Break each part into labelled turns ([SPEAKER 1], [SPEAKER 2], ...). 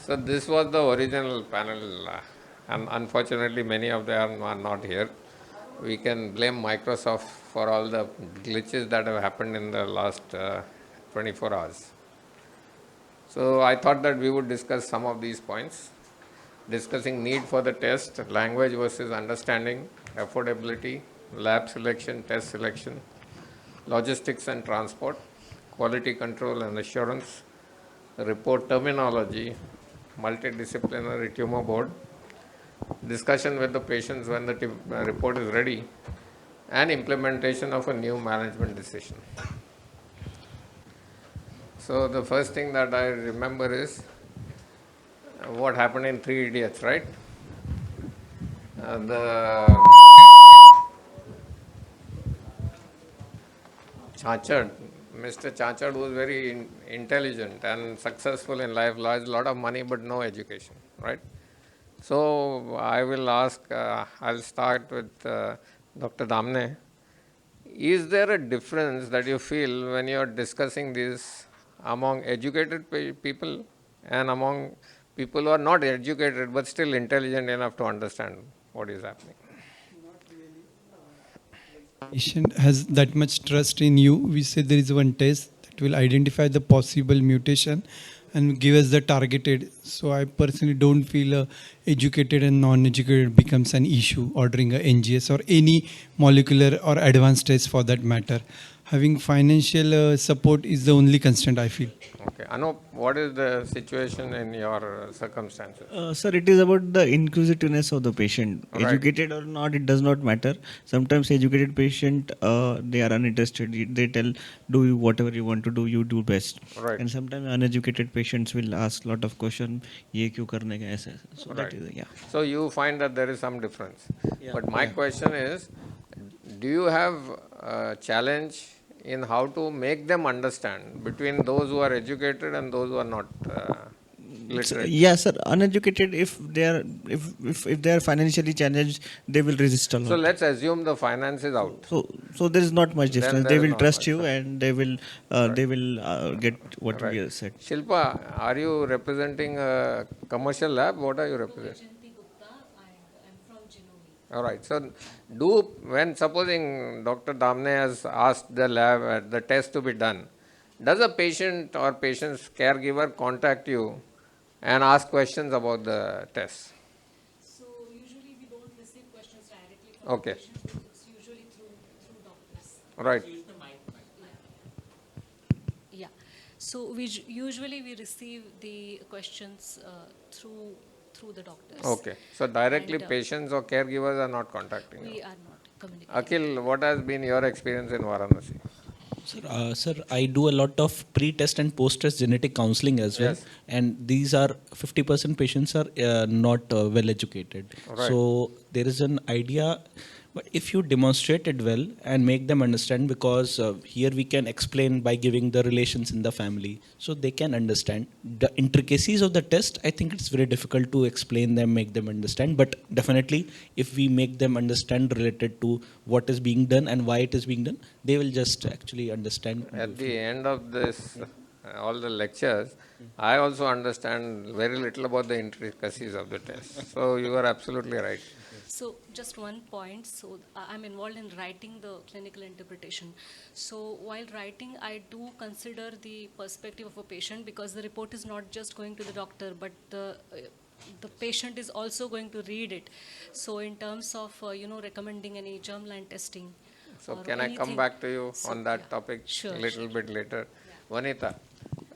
[SPEAKER 1] So this was the original panel, and unfortunately many of them are not here. We can blame Microsoft for all the glitches that have happened in the last 24 hours. So I thought that we would discuss some of these points, discussing need for the test, language versus understanding, affordability, lab selection, test selection, logistics and transport, quality control and assurance, report terminology, multidisciplinary tumor board, discussion with the patients when the report is ready, and implementation of a new management decision. So the first thing that I remember is what happened in Three Idiots, right? The Chachad, Mr. Chachad was very intelligent and successful in life, has a lot of money but no education, right? So I will ask, I'll start with Dr. Damne. Is there a difference that you feel when you are discussing this among educated people and among people who are not educated but still intelligent enough to understand what is happening?
[SPEAKER 2] Patient has that much trust in you. We say there is one test that will identify the possible mutation and give us the targeted. So I personally don't feel educated and non-educated becomes an issue ordering a NGS or any molecular or advanced test for that matter. Having financial support is the only constant I feel.
[SPEAKER 1] Okay. Anup, what is the situation in your circumstances?
[SPEAKER 3] Sir, it is about the inclusiveness of the patient.
[SPEAKER 1] Right.
[SPEAKER 3] Educated or not, it does not matter. Sometimes educated patient, they are uninterested. They tell, do whatever you want to do, you do best.
[SPEAKER 1] Right.
[SPEAKER 3] And sometimes uneducated patients will ask lot of questions. Ye kyun karne ka aisa? So
[SPEAKER 1] Right.
[SPEAKER 3] that is, yeah.
[SPEAKER 1] So you find that there is some difference.
[SPEAKER 3] Yeah.
[SPEAKER 1] But my question is, do you have a challenge in how to make them understand between those who are educated and those who are not literate?
[SPEAKER 3] Yeah, sir. Uneducated, if they are financially challenged, they will resist a lot.
[SPEAKER 1] So let's assume the finance is out.
[SPEAKER 3] So there is not much
[SPEAKER 1] Then
[SPEAKER 3] difference.
[SPEAKER 1] there
[SPEAKER 3] They
[SPEAKER 1] is
[SPEAKER 3] will
[SPEAKER 1] not
[SPEAKER 3] trust
[SPEAKER 1] much,
[SPEAKER 3] you,
[SPEAKER 1] sir.
[SPEAKER 3] and they will get what we have said.
[SPEAKER 1] Shilpa, are you representing a commercial lab? What are you representing? All right. So, when supposing Dr. Damne has asked the lab the test to be done, does a patient or patient's caregiver contact you and ask questions about the test?
[SPEAKER 4] So usually we don't receive questions directly from
[SPEAKER 1] Okay.
[SPEAKER 4] patients. It's usually through doctors.
[SPEAKER 1] Right.
[SPEAKER 4] Yeah. So usually we receive the questions through the doctors.
[SPEAKER 1] Okay. So directly
[SPEAKER 4] And,
[SPEAKER 1] patients or caregivers are not contacting you.
[SPEAKER 4] We are not communicating.
[SPEAKER 1] Akil, what has been your experience in Varanasi?
[SPEAKER 5] Sir, I do a lot of pre-test and post-test genetic counseling as well,
[SPEAKER 1] Yes.
[SPEAKER 5] and these are 50% patients are not well educated.
[SPEAKER 1] Right.
[SPEAKER 5] So there is an idea, but if you demonstrate it well and make them understand, because here we can explain by giving the relations in the family, so they can understand the intricacies of the test. I think it's very difficult to explain them, make them understand, but definitely if we make them understand related to what is being done and why it is being done, they will just actually understand.
[SPEAKER 1] At the end of this, all the lectures, I also understand very little about the intricacies of the test. So you are absolutely right.
[SPEAKER 4] So just one point. So I'm involved in writing the clinical interpretation. So while writing, I do consider the perspective of a patient, because the report is not just going to the doctor, but the patient is also going to read it. So in terms of recommending any germline testing.
[SPEAKER 1] So
[SPEAKER 4] or
[SPEAKER 1] can I come
[SPEAKER 4] anything.
[SPEAKER 1] back to you
[SPEAKER 4] So,
[SPEAKER 1] on that
[SPEAKER 4] yeah.
[SPEAKER 1] topic
[SPEAKER 4] Sure,
[SPEAKER 1] a little
[SPEAKER 4] sure.
[SPEAKER 1] bit later? Vanita,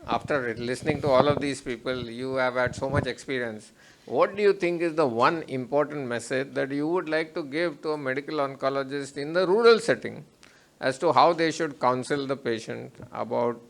[SPEAKER 1] after listening to all of these people, you have had so much experience. What do you think is the one important message that you would like to give to a medical oncologist in the rural setting as to how they should counsel the patient about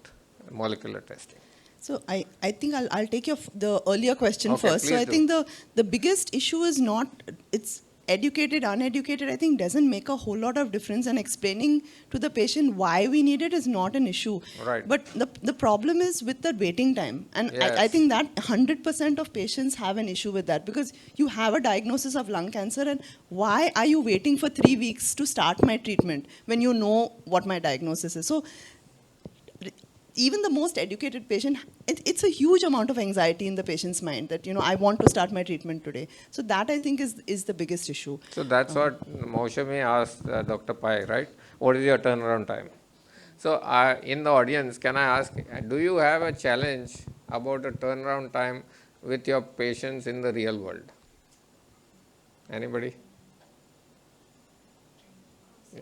[SPEAKER 1] molecular testing?
[SPEAKER 6] So I think I'll take the earlier question
[SPEAKER 1] Okay,
[SPEAKER 6] first. So
[SPEAKER 1] please
[SPEAKER 6] I
[SPEAKER 1] do.
[SPEAKER 6] think the biggest issue is not, it's educated, uneducated, I think doesn't make a whole lot of difference, and explaining to the patient why we need it is not an issue.
[SPEAKER 1] Right.
[SPEAKER 6] But the problem is with the waiting time. And
[SPEAKER 1] Yes.
[SPEAKER 6] I think that 100% of patients have an issue with that, because you have a diagnosis of lung cancer, and why are you waiting for 3 weeks to start my treatment when you know what my diagnosis is? So even the most educated patient, it's a huge amount of anxiety in the patient's mind that, I want to start my treatment today. So that I think is the biggest issue.
[SPEAKER 1] So that's what Maushami asked Dr. Pai, right? What is your turnaround time? So in the audience, can I ask, do you have a challenge about a turnaround time with your patients in the real world? Anybody? Yeah.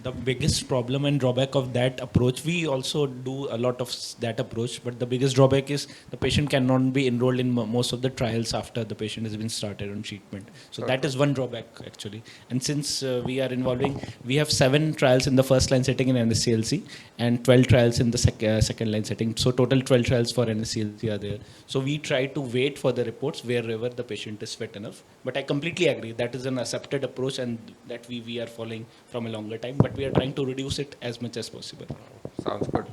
[SPEAKER 5] The biggest problem and drawback of that approach, we also do a lot of that approach, but the biggest drawback is the patient cannot be enrolled in most of the trials after the patient has been started on treatment. So that is one drawback actually. And since we have 7 trials in the first line setting in NSCLC and 12 trials in the second line setting. So total 12 trials for NSCLC are there. So we try to wait for the reports wherever the patient is fit enough. But I completely agree, that is an accepted approach and that we are following from a longer time. But we are trying to reduce it as much as possible.
[SPEAKER 1] Sounds good.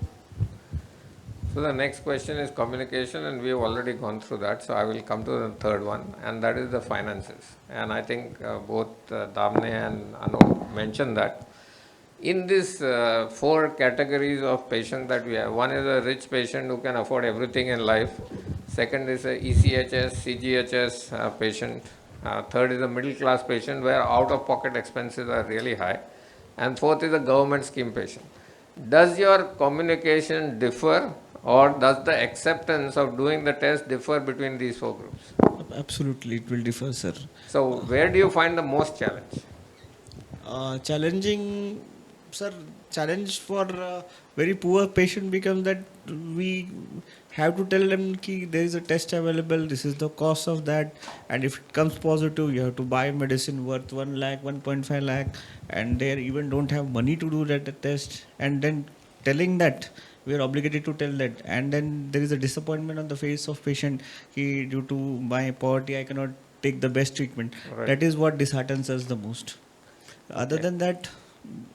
[SPEAKER 1] So the next question is communication, and we have already gone through that. So I will come to the third one, and that is the finances. And I think both Damne and Anup mentioned that. In these 4 categories of patients that we have, one is a rich patient who can afford everything in life. Second is a ECHS, CGHS patient. Third is a middle class patient where out-of-pocket expenses are really high. And fourth is a government scheme patient. Does your communication differ, or does the acceptance of doing the test differ between these 4 groups?
[SPEAKER 3] Absolutely, it will differ, sir.
[SPEAKER 1] So where do you find the most challenge?
[SPEAKER 3] Challenging, sir, challenge for very poor patient becomes that we have to tell them ki there is a test available, this is the cost of that, and if it comes positive, you have to buy medicine worth 1 lakh, 1.5 lakh, and they even don't have money to do that test. And then telling that, we are obligated to tell that, and then there is a disappointment on the face of patient ki due to my poverty I cannot take the best treatment.
[SPEAKER 1] Right.
[SPEAKER 3] That is what disheartens us the most. Other than that,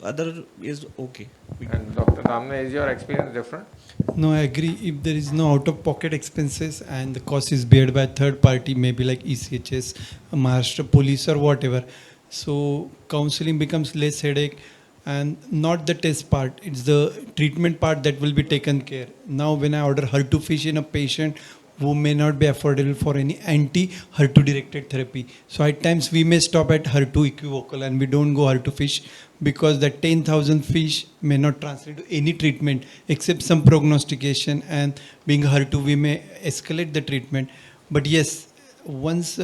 [SPEAKER 3] other is okay.
[SPEAKER 1] And Dr. Damne, is your experience different?
[SPEAKER 2] No, I agree. If there is no out-of-pocket expenses and the cost is beared by third party, maybe like ECHS, Maharashtra Police or whatever, so counseling becomes less headache, and not the test part, it's the treatment part that will be taken care. Now when I order HER2 fish in a patient who may not be affordable for any anti-HER2 directed therapy, so at times we may stop at HER2 equivocal and we don't go HER2 fish because the 10,000 fish may not translate to any treatment except some prognostication, and being HER2 we may escalate the treatment. But yes, once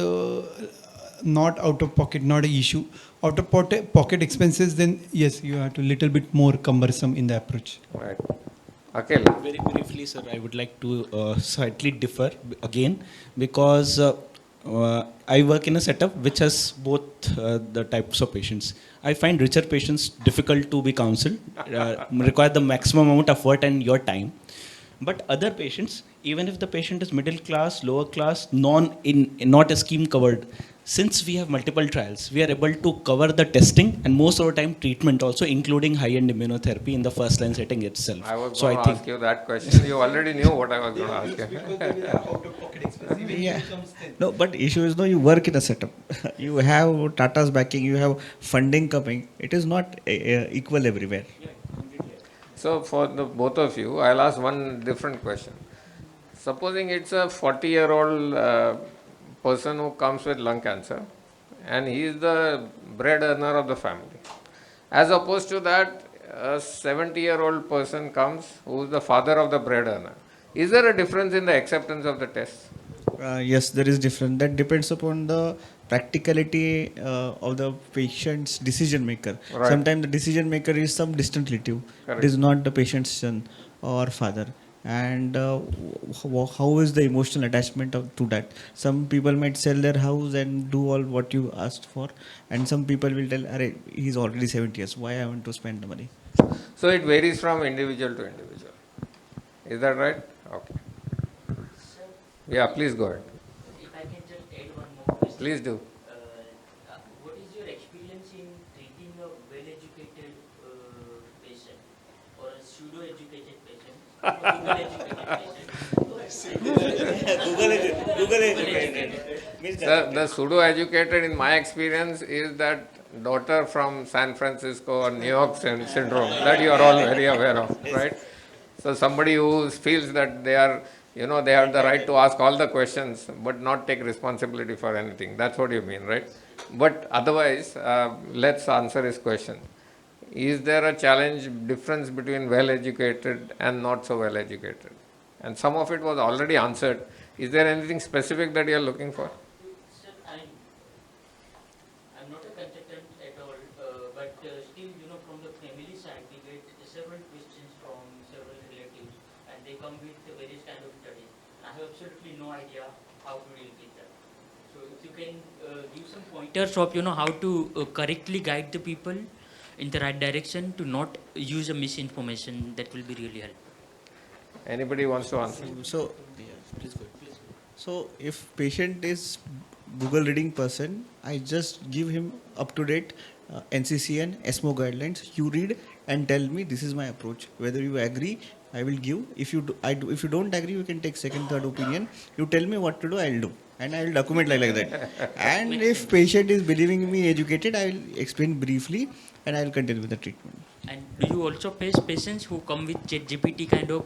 [SPEAKER 2] not out of pocket, not an issue. Out of pocket expenses, then yes, you have to little bit more cumbersome in the approach.
[SPEAKER 1] Right. Akil.
[SPEAKER 5] Very briefly, sir, I would like to slightly differ again, because I work in a setup which has both the types of patients. I find richer patients difficult to be counseled, require the maximum amount of effort and your time. But other patients, even if the patient is middle class, lower class, not a scheme covered, since we have multiple trials, we are able to cover the testing and most of the time treatment also, including high-end immunotherapy in the first line setting itself.
[SPEAKER 1] I was going to ask you that question. You already knew what I was going to ask you.
[SPEAKER 3] Yeah. No, but issue is, no, you work in a setup. You have Tata's backing, you have funding coming. It is not equal everywhere.
[SPEAKER 1] So for the both of you, I'll ask one different question. Supposing it's a 40-year-old person who comes with lung cancer, and he is the bread earner of the family. As opposed to that, a 70-year-old person comes who is the father of the bread earner. Is there a difference in the acceptance of the test?
[SPEAKER 3] Yes, there is difference. That depends upon the practicality of the patient's decision maker.
[SPEAKER 1] Right.
[SPEAKER 3] Sometimes the decision maker is some distant relative.
[SPEAKER 1] Correct.
[SPEAKER 3] It is not the patient's son or father. And how is the emotional attachment to that? Some people might sell their house and do all what you asked for, and some people will tell, "Arey, he's already 70 years. Why I want to spend the money?"
[SPEAKER 1] So it varies from individual to individual. Is that right? Okay. Yeah, please go ahead.
[SPEAKER 7] If I can just add one more question.
[SPEAKER 1] Please do.
[SPEAKER 7] What is your experience in treating a well-educated patient or a pseudo-educated patient
[SPEAKER 3] Google educated. Means
[SPEAKER 1] The pseudo-educated, in my experience, is that daughter from San Francisco or New York syndrome that you are all very aware of, right? So somebody who feels that they are, they have the right to ask all the questions, but not take responsibility for anything. That's what you mean, right? But otherwise, let's answer his question. Is there a challenge difference between well-educated and not so well-educated? And some of it was already answered. Is there anything specific that you are looking for?
[SPEAKER 7] Sir, I'm not a consultant at all, but still, from the family side, we get several questions from several relatives, and they come with various kind of studies. And I have absolutely no idea how to deal with that. So if you can give some pointers of, how to correctly guide the people in the right direction to not use a misinformation, that will be really helpful.
[SPEAKER 1] Anybody wants to answer?
[SPEAKER 3] So, so if patient is Google reading person, I just give him up to date NCCN, ESMO guidelines. You read and tell me this is my approach. Whether you agree, I will give. If you if you don't agree, you can take second, third opinion. You tell me what to do, I'll do, and I will document like that. And if patient is believing me educated, I will explain briefly, and I will continue with the treatment.
[SPEAKER 7] And do you also face patients who come with GPT kind of,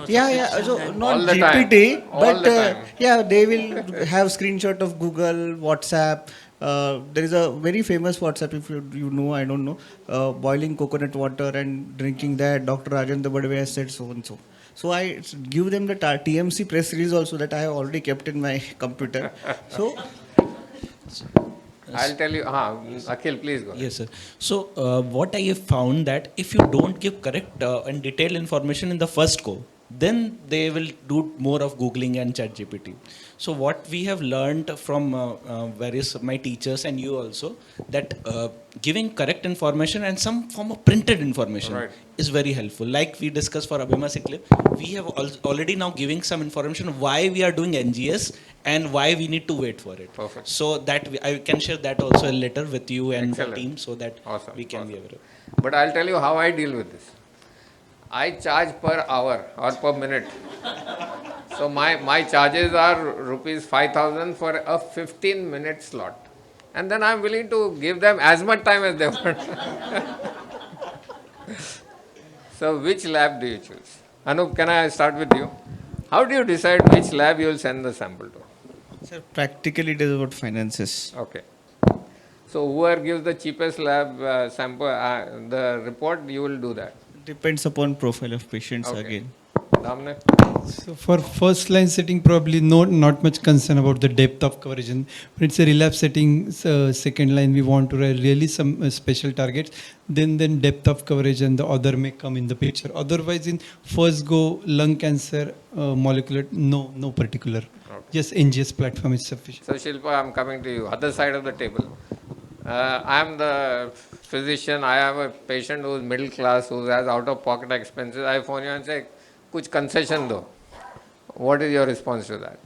[SPEAKER 3] Yeah.
[SPEAKER 7] subscription
[SPEAKER 3] So
[SPEAKER 7] and-
[SPEAKER 3] not
[SPEAKER 1] All the time.
[SPEAKER 3] GPT,
[SPEAKER 1] All
[SPEAKER 3] but
[SPEAKER 1] the time.
[SPEAKER 3] yeah, they will have screenshot of Google, WhatsApp. There is a very famous WhatsApp, if you know, I don't know, boiling coconut water and drinking that. Dr. Rajendra Badwe has said so and so. So I give them the TMC press release also that I have already kept in my computer. So
[SPEAKER 1] I'll tell you. Akhil, please go.
[SPEAKER 5] Yes, sir. So what I have found that if you don't give correct and detailed information in the first go, then they will do more of Googling and ChatGPT. So what we have learned from various my teachers and you also, that giving correct information and some form of printed information
[SPEAKER 1] Right.
[SPEAKER 5] is very helpful. Like we discussed for Abhima Siklev, we have already now giving some information why we are doing NGS and why we need to wait for it.
[SPEAKER 1] Perfect.
[SPEAKER 5] So that I can share that also later with you and
[SPEAKER 1] Excellent.
[SPEAKER 5] the team, so that
[SPEAKER 1] Awesome.
[SPEAKER 5] we can be
[SPEAKER 1] Awesome.
[SPEAKER 5] aware.
[SPEAKER 1] But I'll tell you how I deal with this. I charge per hour or per minute. So my charges are rupees 5,000 for a 15-minute slot. And then I'm willing to give them as much time as they want. So which lab do you choose? Anup, can I start with you? How do you decide which lab you will send the sample to?
[SPEAKER 3] sir, practically it is about finances.
[SPEAKER 1] Okay. So whoever gives the cheapest lab sample, the report, you will do that.
[SPEAKER 3] Depends upon profile of patients
[SPEAKER 1] Okay.
[SPEAKER 3] again.
[SPEAKER 1] Damne?
[SPEAKER 2] So for first line setting, probably not much concern about the depth of coverage. And when it's a relapse setting, second line, we want to really some special targets. Then depth of coverage and the other may come in the picture. Otherwise, in first go lung cancer molecular, no particular. Just NGS platform is sufficient.
[SPEAKER 1] So Shilpa, I'm coming to you, other side of the table. I am the physician. I have a patient who is middle class, who has out-of-pocket expenses. I phone you and say, "Kuch concession do." What is your response to that?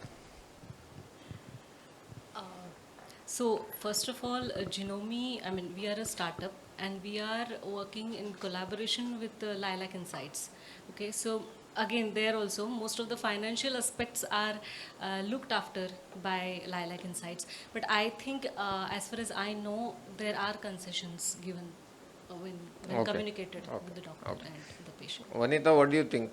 [SPEAKER 4] So first of all, Genome, we are a startup and we are working in collaboration with Lilac Insights. Okay, so again, there also most of the financial aspects are looked after by Lilac Insights. But I think, as far as I know, there are concessions given when
[SPEAKER 1] Okay.
[SPEAKER 4] communicated
[SPEAKER 1] Okay.
[SPEAKER 4] with the doctor
[SPEAKER 1] Okay.
[SPEAKER 4] and the patient.
[SPEAKER 1] Vanita, what do you think?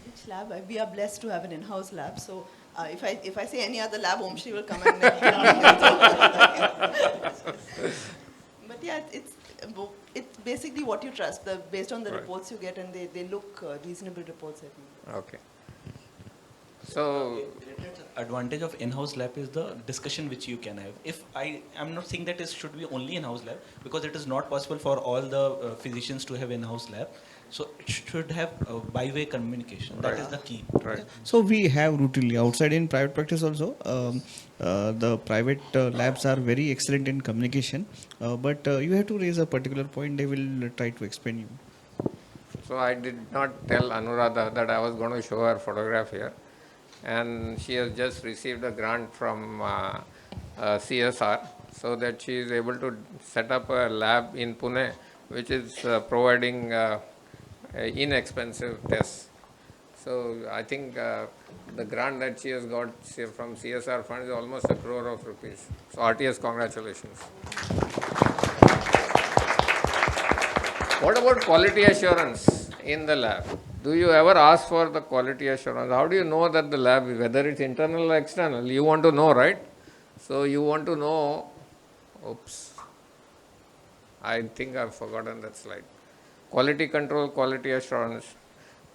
[SPEAKER 6] Which lab? We are blessed to have an in-house lab. So if I say any other lab, Omshri will come and. But yeah, it's basically what you trust, based on the
[SPEAKER 1] Right.
[SPEAKER 6] reports you get, and they look reasonable reports. I think.
[SPEAKER 1] Okay. So,
[SPEAKER 5] Advantage of in-house lab is the discussion which you can have. If I'm not saying that it should be only in-house lab, because it is not possible for all the physicians to have in-house lab. So it should have by-way communication. That
[SPEAKER 1] Right.
[SPEAKER 5] is the key.
[SPEAKER 1] right.
[SPEAKER 3] So we have routinely outside in private practice also. The private labs are very excellent in communication, but you have to raise a particular point. They will try to explain you.
[SPEAKER 1] So I did not tell Anuradha that I was going to show her photograph here. And she has just received a grant from CSR so that she is able to set up a lab in Pune which is providing inexpensive tests. So I think the grant that she has got from CSR fund is almost 1 crore of rupees. So RTS, congratulations. What about quality assurance in the lab? Do you ever ask for the quality assurance? How do you know that the lab, whether it's internal or external, you want to know, right? So you want to know, oops, I think I've forgotten that slide. Quality control, quality assurance.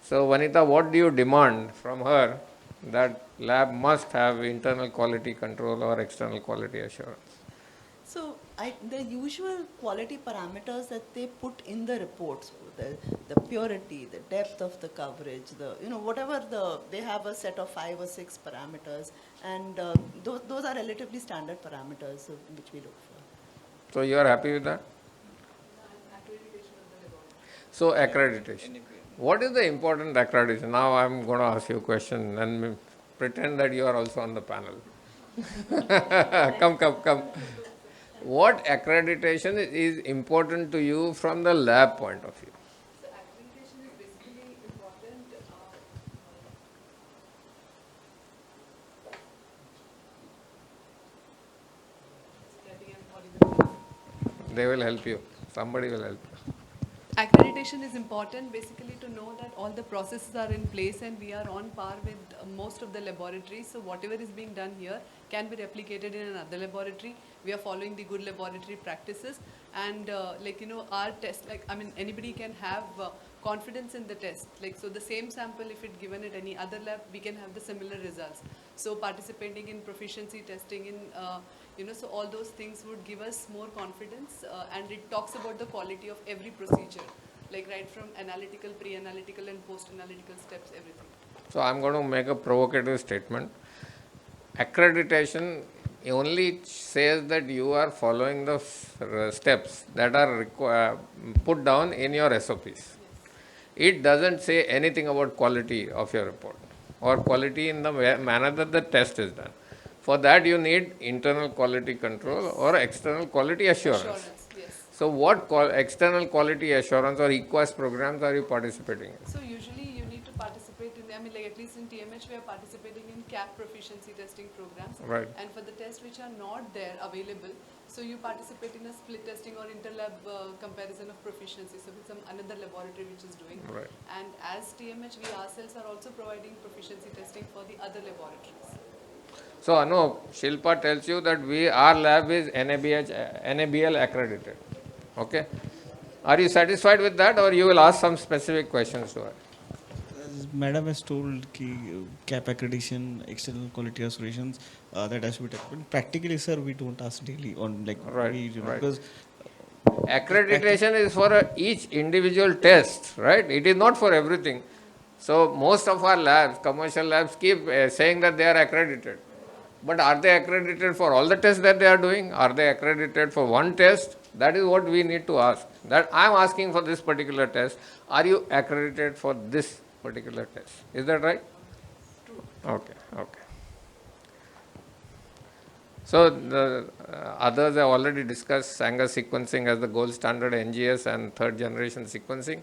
[SPEAKER 1] So Vanita, what do you demand from her? That lab must have internal quality control or external quality assurance.
[SPEAKER 6] So the usual quality parameters that they put in the reports, the purity, the depth of the coverage, whatever they have a set of 5 or 6 parameters, and those are relatively standard parameters which we look for.
[SPEAKER 1] So you are happy with that? So accreditation. What is the important accreditation? Now I am going to ask you a question and pretend that you are also on the panel. Come. What accreditation is important to you from the lab point of view?
[SPEAKER 8] So accreditation is basically important.
[SPEAKER 1] They will help you. Somebody will help you.
[SPEAKER 8] Accreditation is important basically to know that all the processes are in place and we are on par with most of the laboratories. So whatever is being done here can be replicated in another laboratory. We are following the good laboratory practices, and our test, anybody can have confidence in the test. So the same sample, if it's given at any other lab, we can have the similar results. So participating in proficiency testing, so all those things would give us more confidence, and it talks about the quality of every procedure, right from analytical, pre-analytical and post-analytical steps, everything.
[SPEAKER 1] So I'm going to make a provocative statement. Accreditation only says that you are following the steps that are put down in your SOPs. Yes. It doesn't say anything about quality of your report or quality in the manner that the test is done. For that you need internal quality control or external quality assurance.
[SPEAKER 8] Yes.
[SPEAKER 1] So what external quality assurance or EQUAS programs are you participating in?
[SPEAKER 8] So usually you need to participate in, at least in TMH we are participating in CAP proficiency testing programs.
[SPEAKER 1] Right.
[SPEAKER 8] And for the tests which are not there available, so you participate in a split testing or interlab comparison of proficiency. So with another laboratory which is doing.
[SPEAKER 1] Right.
[SPEAKER 8] And as TMH, we ourselves are also providing proficiency testing for the other laboratories.
[SPEAKER 1] So Anu, Shilpa tells you that our lab is NABL accredited. Okay. Are you satisfied with that, or you will ask some specific questions to her?
[SPEAKER 3] Madam has told कि CAP accreditation, external quality assurance, that has to be taken. Practically, sir, we don't ask daily on
[SPEAKER 1] right.
[SPEAKER 3] Because
[SPEAKER 1] accreditation is for each individual test, right? It is not for everything. So most of our labs, commercial labs, keep saying that they are accredited. But are they accredited for all the tests that they are doing? Are they accredited for one test? That is what we need to ask. That I am asking for this particular test. Are you accredited for this particular test? Is that right?
[SPEAKER 8] True.
[SPEAKER 1] Okay. So the others have already discussed Sanger sequencing as the gold standard NGS and third generation sequencing.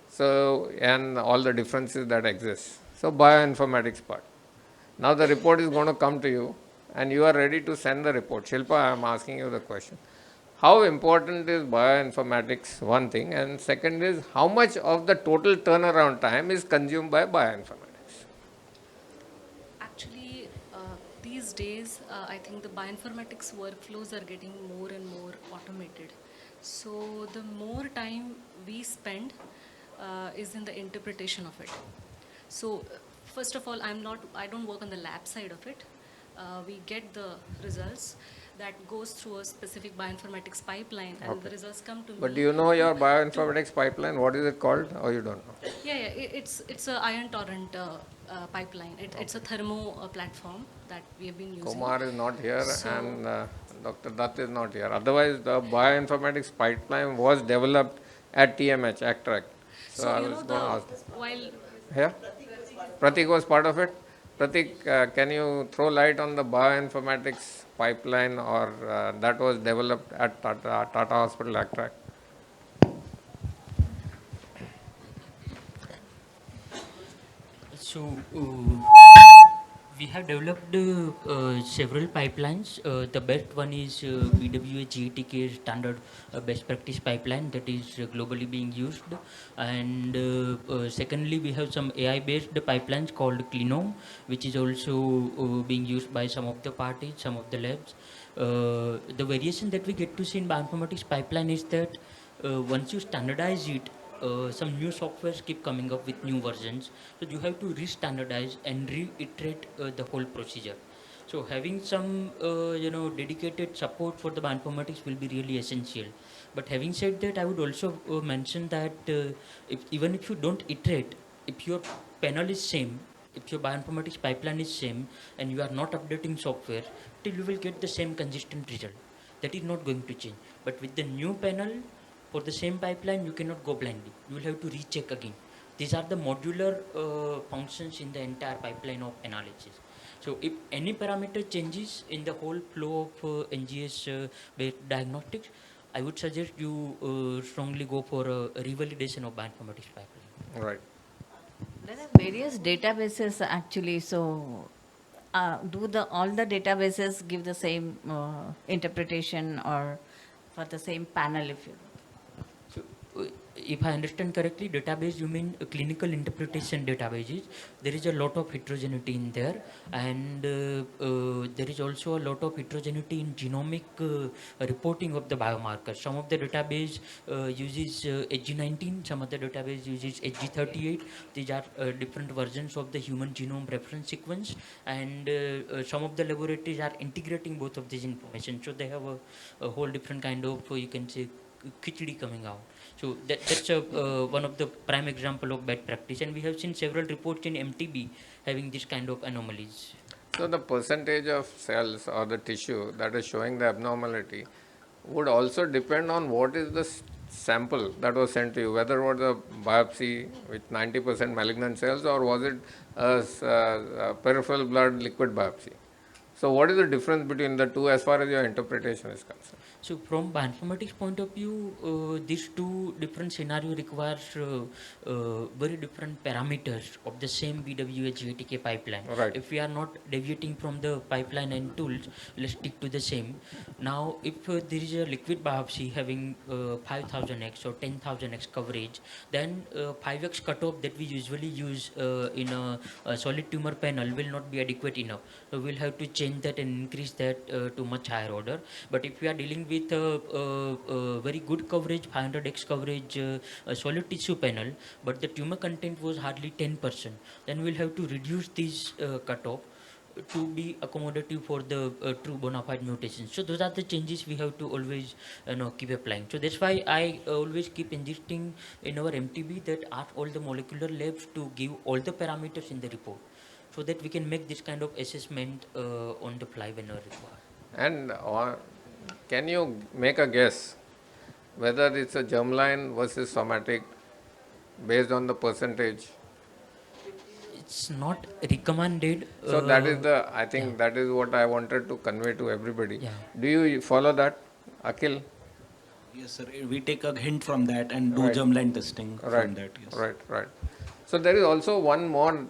[SPEAKER 1] So, and all the differences that exist. So bioinformatics part. Now the report is going to come to you and you are ready to send the report. Shilpa, I am asking you the question. How important is bioinformatics? One thing. And second is, how much of the total turnaround time is consumed by bioinformatics?
[SPEAKER 4] Actually, these days, I think the bioinformatics workflows are getting more and more automated. So the more time we spend is in the interpretation of it. So first of all, I don't work on the lab side of it. We get the results that goes through a specific bioinformatics pipeline, and the results come to me.
[SPEAKER 1] But do you know your bioinformatics pipeline? What is it called, or you don't know?
[SPEAKER 4] Yeah, it's a ion torrent pipeline. It's a thermo platform that we have been using.
[SPEAKER 1] Kumar is not here, and Dr. Dutt is not here. Otherwise, the bioinformatics pipeline was developed at TMH, ACTRAC. So I was going to ask.
[SPEAKER 4] While
[SPEAKER 1] Here? Pratik was part of it. Pratik, can you throw light on the bioinformatics pipeline or that was developed at Tata Hospital, ACTRAC?
[SPEAKER 7] So we have developed several pipelines. The best one is BWA GATK standard best practice pipeline that is globally being used. And secondly, we have some AI-based pipelines called Clinome, which is also being used by some of the parties, some of the labs. The variation that we get to see in bioinformatics pipeline is that once you standardize it, some new softwares keep coming up with new versions, so you have to re-standardize and reiterate the whole procedure. So having some dedicated support for the bioinformatics will be really essential. But having said that, I would also mention that even if you don't iterate, if your panel is same, if your bioinformatics pipeline is same, and you are not updating software, still you will get the same consistent result. That is not going to change. But with the new panel, for the same pipeline, you cannot go blindly. You will have to recheck again. These are the modular functions in the entire pipeline of analysis. So if any parameter changes in the whole flow of NGS based diagnostics, I would suggest you strongly go for a revalidation of bioinformatics pipeline.
[SPEAKER 1] Right.
[SPEAKER 9] There are various databases actually. So, do all the databases give the same interpretation or for the same panel? If you
[SPEAKER 7] So, if I understand correctly, database you mean clinical interpretation databases. There is a lot of heterogeneity in there, and there is also a lot of heterogeneity in genomic reporting of the biomarkers. Some of the database uses HG19, some other database uses HG38. These are different versions of the human genome reference sequence, and some of the laboratories are integrating both of these information. So they have a whole different kind of you can say khichdi coming out. So that's one of the prime example of bad practice, and we have seen several reports in MTB having this kind of anomalies.
[SPEAKER 1] So the percentage of cells or the tissue that is showing the abnormality would also depend on what is the sample that was sent to you, whether it was a biopsy with 90% malignant cells or was it a peripheral blood liquid biopsy. So what is the difference between the two as far as your interpretation is concerned?
[SPEAKER 7] So from bioinformatics point of view, these two different scenario requires very different parameters of the same BWA GATK pipeline.
[SPEAKER 1] Right.
[SPEAKER 7] If we are not deviating from the pipeline and tools, let's stick to the same. Now, if there is a liquid biopsy having 5000x or 10,000x coverage, then 5x cutoff that we usually use in a solid tumor panel will not be adequate enough. So we'll have to change that and increase that to much higher order. But if we are dealing with very good coverage, 500x coverage, solid tissue panel, but the tumor content was hardly 10%, then we'll have to reduce this cutoff to be accommodative for the true bona fide mutations. So those are the changes we have to always keep applying. So that's why I always keep insisting in our MTB that ask all the molecular labs to give all the parameters in the report, so that we can make this kind of assessment on the fly whenever required.
[SPEAKER 1] And can you make a guess whether it's a germline versus somatic based on the percentage?
[SPEAKER 7] It's not recommended.
[SPEAKER 1] So that is I think that is what I wanted to convey to everybody.
[SPEAKER 7] Yeah.
[SPEAKER 1] Do you follow that, Akil?
[SPEAKER 5] Yes, sir. We take a hint from that and do
[SPEAKER 1] Right.
[SPEAKER 5] germline testing
[SPEAKER 1] Right.
[SPEAKER 5] from that. Yes.
[SPEAKER 1] Right. So there is also one more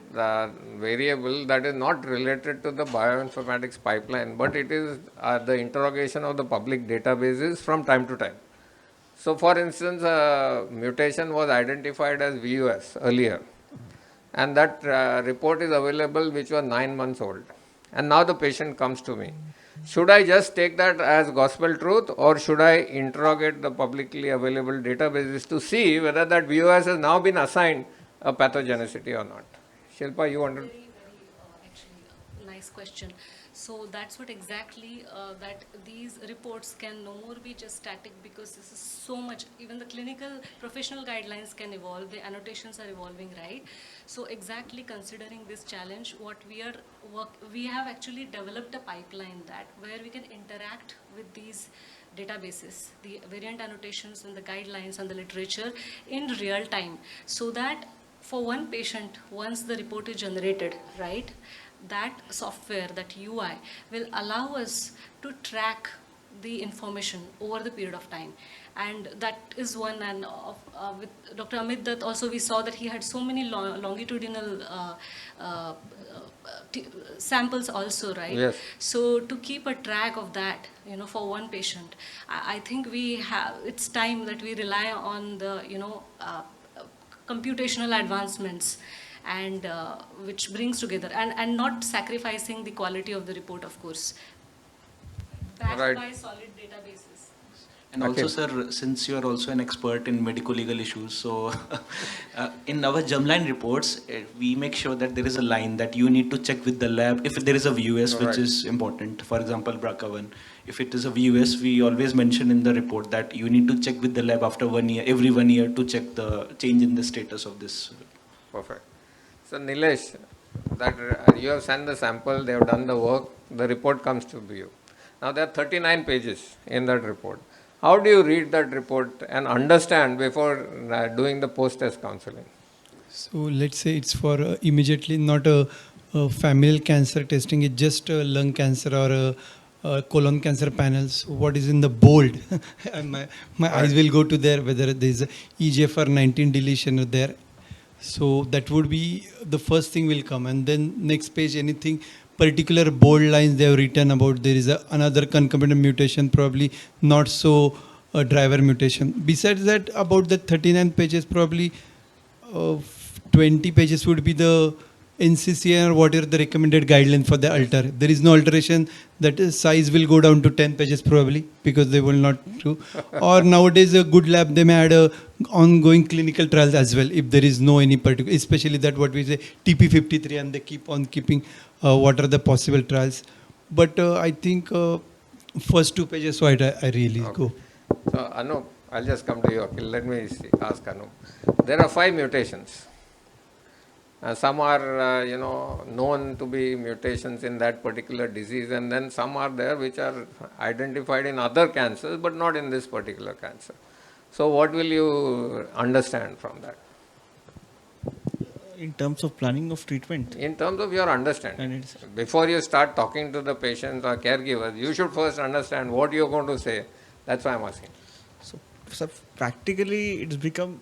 [SPEAKER 1] variable that is not related to the bioinformatics pipeline, but it is the interrogation of the public databases from time to time. So for instance, a mutation was identified as VUS earlier, and that report is available which was 9 months old, and now the patient comes to me. Should I just take that as gospel truth, or should I interrogate the publicly available databases to see whether that VUS has now been assigned a pathogenicity or not? Shilpa, you wanted?
[SPEAKER 4] Actually, nice question. So that's what exactly that these reports can no more be just static, because this is so much. Even the clinical professional guidelines can evolve. The annotations are evolving, right? So exactly considering this challenge, we have actually developed a pipeline that where we can interact with these databases, the variant annotations and the guidelines and the literature in real time, so that for one patient, once the report is generated, right, that software, that UI will allow us to track the information over the period of time. And that is one, and with Dr. Amit Dutt also we saw that he had so many longitudinal uh, samples also, right?
[SPEAKER 1] Yes.
[SPEAKER 4] So to keep a track of that, for one patient, I think it's time that we rely on the, computational advancements, and which brings together, and not sacrificing the quality of the report, of course, backed
[SPEAKER 1] Right.
[SPEAKER 4] by solid databases.
[SPEAKER 5] And
[SPEAKER 1] Okay.
[SPEAKER 5] also, sir, since you are also an expert in medico-legal issues, so in our germline reports, we make sure that there is a line that you need to check with the lab if there is a VUS, which
[SPEAKER 1] Right.
[SPEAKER 5] is important. For example, BRCA1. If it is a VUS, we always mention in the report that you need to check with the lab after 1 year, every 1 year, to check the change in the status of this.
[SPEAKER 1] Perfect. So Nilesh, that you have sent the sample, they have done the work, the report comes to you. Now there are 39 pages in that report. How do you read that report and understand before doing the post-test counseling?
[SPEAKER 2] So let's say it's for immediately not a familial cancer testing, it's just a lung cancer or a colon cancer panel. So what is in the bold? And my eyes will go to there, whether there's a EGFR 19 deletion or there. So that would be the first thing will come, and then next page anything particular bold lines they have written about there is another concomitant mutation, probably not so driver mutation. Besides that, about the 39 pages, probably 20 pages would be the NCCN or what are the recommended guidelines for the alter. There is no alteration, that size will go down to 10 pages probably, because they will not do. Or nowadays a good lab, they may add a ongoing clinical trials as well if there is no any particular, especially that what we say TP53, and they keep on keeping what are the possible trials. But I think first 2 pages what I really go.
[SPEAKER 1] So Anup, I'll just come to you. Okay, let me ask Anup. There are 5 mutations. Some are, known to be mutations in that particular disease, and then some are there which are identified in other cancers, but not in this particular cancer. So what will you understand from that?
[SPEAKER 3] In terms of planning of treatment.
[SPEAKER 1] In terms of your understanding, before you start talking to the patients or caregivers, you should first understand what you're going to say. That's why I'm asking.
[SPEAKER 3] So practically it becomes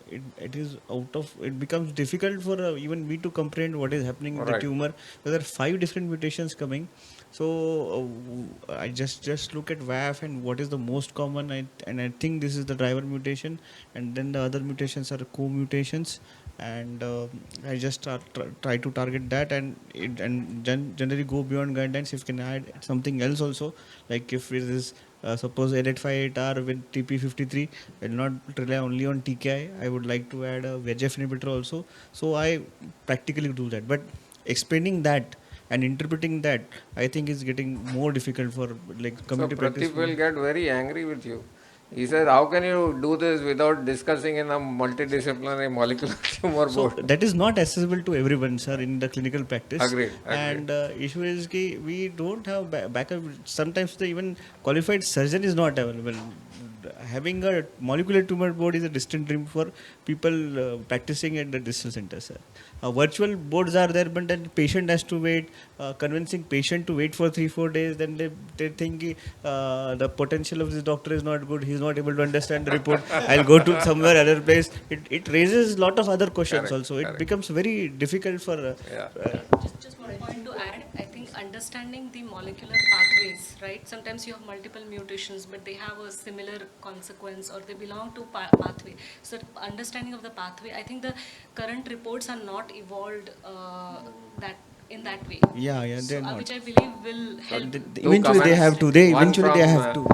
[SPEAKER 3] difficult for even me to comprehend what is happening with the
[SPEAKER 1] Right.
[SPEAKER 3] tumor. There are 5 different mutations coming. So I just look at VAF and what is the most common, and I think this is the driver mutation, and then the other mutations are co-mutations, and I just try to target that, and generally go beyond guidelines. If can add something else also, like if it is suppose 858R with TP53, I will not rely only on TKI. I would like to add a VEGF inhibitor also. So I practically do that. But explaining that and interpreting that, I think is getting more difficult for like community
[SPEAKER 1] So
[SPEAKER 3] practice.
[SPEAKER 1] Pradeep will get very angry with you. He says, how can you do this without discussing in a multidisciplinary molecular tumor
[SPEAKER 3] So
[SPEAKER 1] board?
[SPEAKER 3] that is not accessible to everyone, sir, in the clinical practice.
[SPEAKER 1] Agreed.
[SPEAKER 3] And issue is that we don't have backup. Sometimes the even qualified surgeon is not available. Having a molecular tumor board is a distant dream for people practicing at the distal center, sir. Virtual boards are there, but then patient has to wait. Convincing patient to wait for 3-4 days, then they think the potential of this doctor is not good. He's not able to understand the report. I'll go to somewhere other place. It raises a lot of other questions.
[SPEAKER 1] Correct,
[SPEAKER 3] also. It
[SPEAKER 1] correct.
[SPEAKER 3] becomes very difficult for.
[SPEAKER 4] Just one point to add. I think understanding the molecular pathways, right? Sometimes you have multiple mutations, but they have a similar consequence, or they belong to pathway. So understanding of the pathway, I think the current reports are not evolved in that way.
[SPEAKER 3] Yeah, they're
[SPEAKER 4] So,
[SPEAKER 3] not.
[SPEAKER 4] which I believe will help.
[SPEAKER 3] Eventually they have to.
[SPEAKER 1] One from,
[SPEAKER 3] They have to.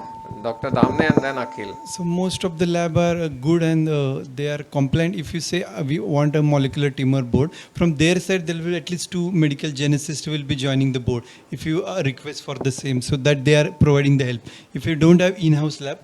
[SPEAKER 1] Dr. Damne and then Akil.
[SPEAKER 2] So most of the lab are good, and they are compliant. If you say we want a molecular tumor board, from their side there will be at least 2 medical geneticists will be joining the board if you request for the same, so that they are providing the help. If you don't have in-house lab,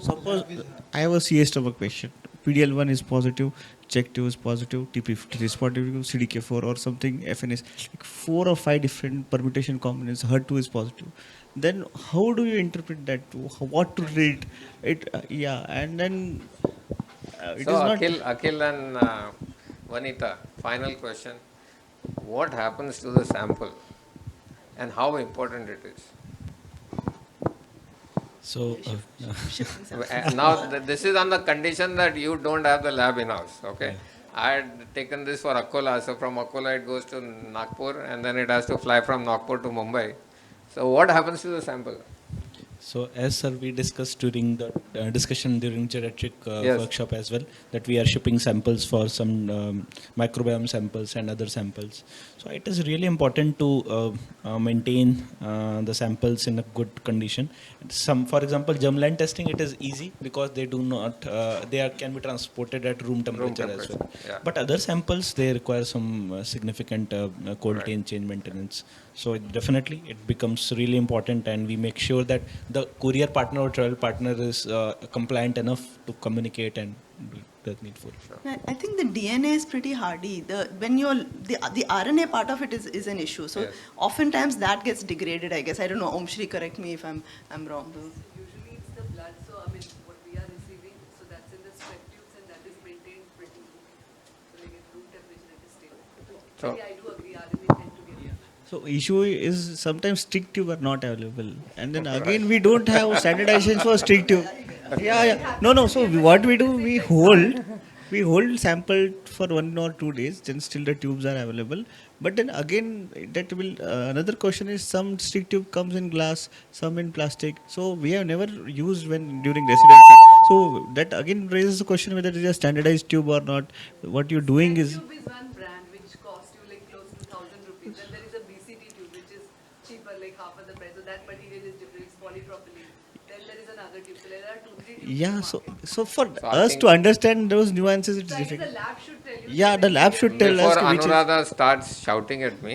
[SPEAKER 3] Suppose I have a CA stomach patient. PDL1 is positive, CHEK2 is positive, TP53 is positive, CDK4 or something, FNS, like 4 or 5 different permutation combinations, HER2 is positive. Then how do you interpret that? What to read? And then it
[SPEAKER 1] So
[SPEAKER 3] is not.
[SPEAKER 1] Akil and Vanita, final question. What happens to the sample and how important it is?
[SPEAKER 5] So,
[SPEAKER 1] Now, this is on the condition that you don't have the lab in-house, okay? I had taken this for Akola, so from Akola it goes to Nagpur and then it has to fly from Nagpur to Mumbai. So what happens to the sample?
[SPEAKER 5] So as sir, we discussed during the discussion during geriatric
[SPEAKER 1] Yes.
[SPEAKER 5] workshop as well, that we are shipping samples for some microbiome samples and other samples. So it is really important to maintain the samples in a good condition. For example, germline testing, it is easy because they do not, can be transported at room temperature as well.
[SPEAKER 1] Yeah.
[SPEAKER 5] But other samples, they require some significant cold chain change maintenance. So definitely it becomes really important, and we make sure that the courier partner or travel partner is compliant enough to communicate and do the needful.
[SPEAKER 6] I think the DNA is pretty hardy. The RNA part of it is an issue. So
[SPEAKER 1] Yes.
[SPEAKER 6] oftentimes that gets degraded, I guess. I don't know. Om Shri, correct me if I'm wrong.
[SPEAKER 8] Usually it's the blood, so I mean what we are receiving, so that's in the sweat tubes and that is maintained pretty good. So like at room temperature it is stable.
[SPEAKER 1] So-
[SPEAKER 8] Yeah, I do agree, RNA tend to get
[SPEAKER 3] So issue is sometimes stick tube are not available, and then again we don't have standardization for stick tube. Yeah. No. So what we do, we hold sample for 1 or 2 days, then still the tubes are available. But then again, that will another question is some stick tube comes in glass, some in plastic. So we have never used when during residency. So that again raises the question whether it is a standardized tube or not. What you're doing is.
[SPEAKER 8] Tube is one brand which costs you like close to 1,000 rupees. Then there is a BCT tube which is cheaper, like half of the price. So that material is different, it's polypropylene. Then there is another tube. So there are 2-3 tubes.
[SPEAKER 3] Yeah, so for
[SPEAKER 1] I
[SPEAKER 3] us
[SPEAKER 1] think-
[SPEAKER 3] to understand those nuances, it's
[SPEAKER 8] So I guess
[SPEAKER 3] difficult.
[SPEAKER 8] the lab should tell you.
[SPEAKER 3] Yeah, the lab should tell
[SPEAKER 1] Before
[SPEAKER 3] us which is.
[SPEAKER 1] Anuradha starts shouting at me,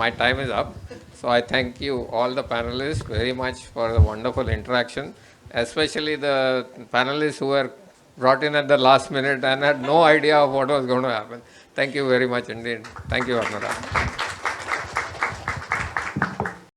[SPEAKER 1] my time is up. So I thank you all the panelists very much for the wonderful interaction, especially the panelists who were brought in at the last minute and had no idea of what was going to happen. Thank you very much indeed. Thank you, Anuradha.